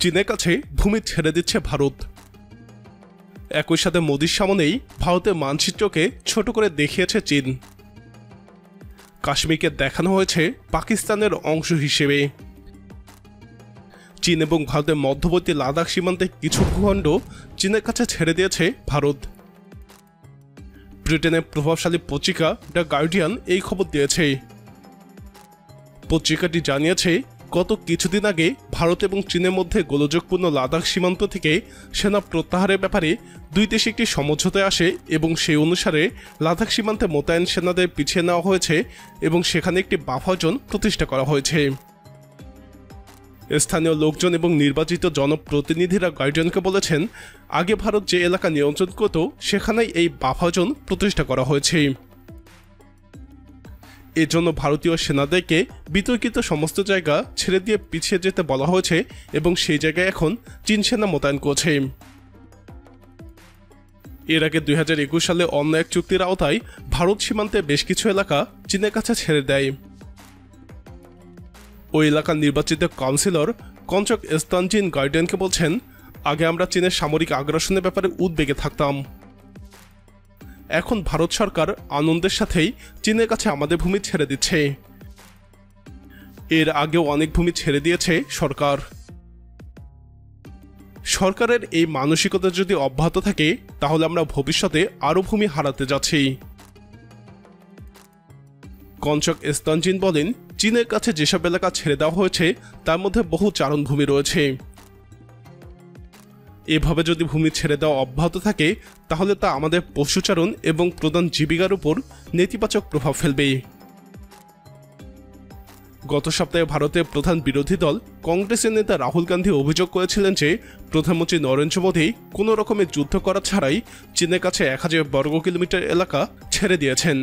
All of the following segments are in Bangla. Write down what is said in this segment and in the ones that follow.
চীনের কাছে ভূমি ছেড়ে দিচ্ছে ভারত। একই সাথে মোদির সামনেই ভারতের মানচিত্রকে ছোট করে দেখিয়েছে চীন। কাশ্মীরকে দেখানো হয়েছে পাকিস্তানের অংশ হিসেবে। চীন এবং ভারতের মধ্যবর্তী লাদাখ সীমান্তে কিছু ভূখণ্ড চীনের কাছে ছেড়ে দিয়েছে ভারত। ব্রিটেনের প্রভাবশালী পত্রিকা দ্য গার্ডিয়ান এই খবর দিয়েছে। পত্রিকাটি জানিয়েছে, গত কিছুদিন আগে ভারত এবং চীনের মধ্যে গোলযোগপূর্ণ লাদাখ সীমান্ত থেকে সেনা প্রত্যাহারের ব্যাপারে দুই দেশ একটি সমঝোতায় আসে এবং সেই অনুসারে লাদাখ সীমান্তে মোতায়েন সেনাদের পিছিয়ে নেওয়া হয়েছে এবং সেখানে একটি বাফার জোন প্রতিষ্ঠা করা হয়েছে। স্থানীয় লোকজন এবং নির্বাচিত জনপ্রতিনিধিরা গার্ডিয়ানকে বলেছেন, আগে ভারত যে এলাকা নিয়ন্ত্রণ করত সেখানেই এই বাফার জোন প্রতিষ্ঠা করা হয়েছে। এজন্য ভারতীয় সেনাদেরকে বিতর্কিত সমস্ত জায়গা ছেড়ে দিয়ে পিছিয়ে যেতে বলা হয়েছে এবং সেই জায়গায় এখন চীন সেনা মোতায়েন করছে। এর আগে 2021 সালে অন্য এক চুক্তির আওতায় ভারত সীমান্তে বেশ কিছু এলাকা চীনের কাছে ছেড়ে দেয়। ওই এলাকার নির্বাচিত কাউন্সিলর কঞ্চক স্তানজিন গার্ডিয়ানকে বলছেন, আগে আমরা চীনের সামরিক আগ্রাসনের ব্যাপারে উদ্বেগে থাকতাম। এখন ভারত সরকার আনন্দের সাথেই চীনের কাছে আমাদের ভূমি ছেড়ে দিচ্ছে। এর আগেও অনেক ভূমি ছেড়ে দিয়েছে সরকার। সরকারের এই মানসিকতা যদি অব্যাহত থাকে তাহলে আমরা ভবিষ্যতে আরও ভূমি হারাতে যাচ্ছি। কঞ্চক স্তানজিন বলেন, চীনের কাছে যেসব এলাকা ছেড়ে দেওয়া হয়েছে তার মধ্যে বহু চারণভূমি রয়েছে। এভাবে যদি ভূমি ছেড়ে দেওয়া অব্যাহত থাকে তাহলে তা আমাদের পশুচারণ এবং প্রধান জীবিকার উপর নেতিবাচক প্রভাব ফেলবে। গত সপ্তাহে ভারতের প্রধান বিরোধী দল কংগ্রেসের নেতা রাহুল গান্ধী অভিযোগ করেছিলেন যে প্রধানমন্ত্রী নরেন্দ্র মোদী কোনো রকমের যুদ্ধ করা ছাড়াই চীনের কাছে 1000 বর্গ কিলোমিটার এলাকা ছেড়ে দিয়েছেন।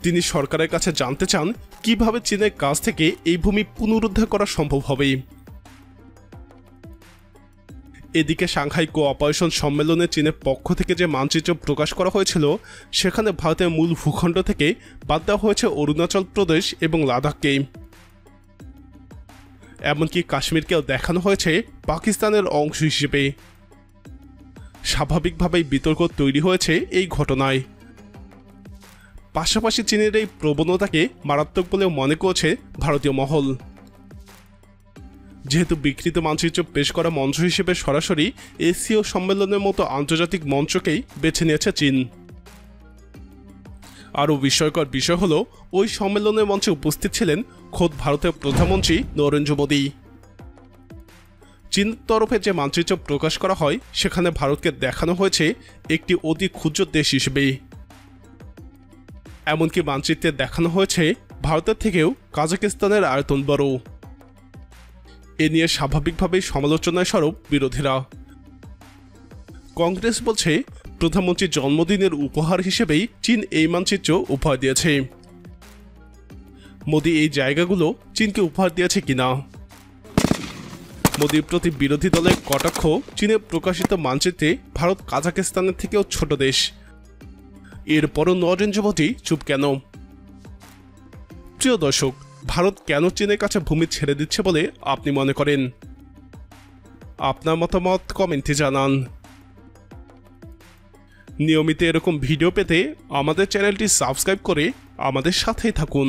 তিনি সরকারের কাছে জানতে চান কিভাবে চীনের কাছ থেকে এই ভূমি পুনরুদ্ধার করা সম্ভব হবে। এদিকে সাংহাই কোঅপারেশন সম্মেলনে চীনের পক্ষ থেকে যে মানচিত্র প্রকাশ করা হয়েছিল সেখানে ভারতের মূল ভূখণ্ড থেকে বাদ দেওয়া হয়েছে অরুণাচল প্রদেশ এবং লাদাখকে। এমনকি কাশ্মীরকেও দেখানো হয়েছে পাকিস্তানের অংশ হিসেবে। স্বাভাবিকভাবেই বিতর্ক তৈরি হয়েছে এই ঘটনায়। পাশাপাশি চীনের এই প্রবণতাকে মারাত্মক বলেও মনে করছে ভারতীয় মহল। যেহেতু বিকৃত মানচিত্র পেশ করা মঞ্চ হিসেবে সরাসরি এসিও সম্মেলনের মতো আন্তর্জাতিক মঞ্চকেই বেছে নিয়েছে চীন। আরও বিস্ময়কর বিষয় হল, ওই সম্মেলনের মঞ্চে উপস্থিত ছিলেন খোদ ভারতের প্রধানমন্ত্রী নরেন্দ্র মোদী। চীন তরফে যে মানচিত্র প্রকাশ করা হয় সেখানে ভারতকে দেখানো হয়েছে একটি অতি ক্ষুদ্র দেশ হিসেবে। এমনকি মানচিত্রে দেখানো হয়েছে ভারতের থেকেও কাজাকিস্তানের আয়তন বড়। এ নিয়ে স্বাভাবিকভাবেই সমালোচনায় সরব বিরোধীরা। কংগ্রেস বলছে, প্রধানমন্ত্রীর জন্মদিনের উপহার হিসেবেই চীন এই মানচিত্র উপহার দিয়েছে। মোদী এই জায়গাগুলো চীনকে উপহার দিয়েছে কিনা। মোদীর প্রতি বিরোধী দলের কটাক্ষ, চীনের প্রকাশিত মানচিত্রে ভারত কাজাকিস্তানের থেকেও ছোট দেশ। এরপরও নরেন্দ্র মোদী চুপ কেন? প্রিয় দর্শক, ভারত কেন চীনের কাছে ভূমি ছেড়ে দিচ্ছে বলে আপনি মনে করেন? আপনার মতামত কমেন্টে জানান। নিয়মিত এরকম ভিডিও পেতে আমাদের চ্যানেলটি সাবস্ক্রাইব করে আমাদের সাথেই থাকুন।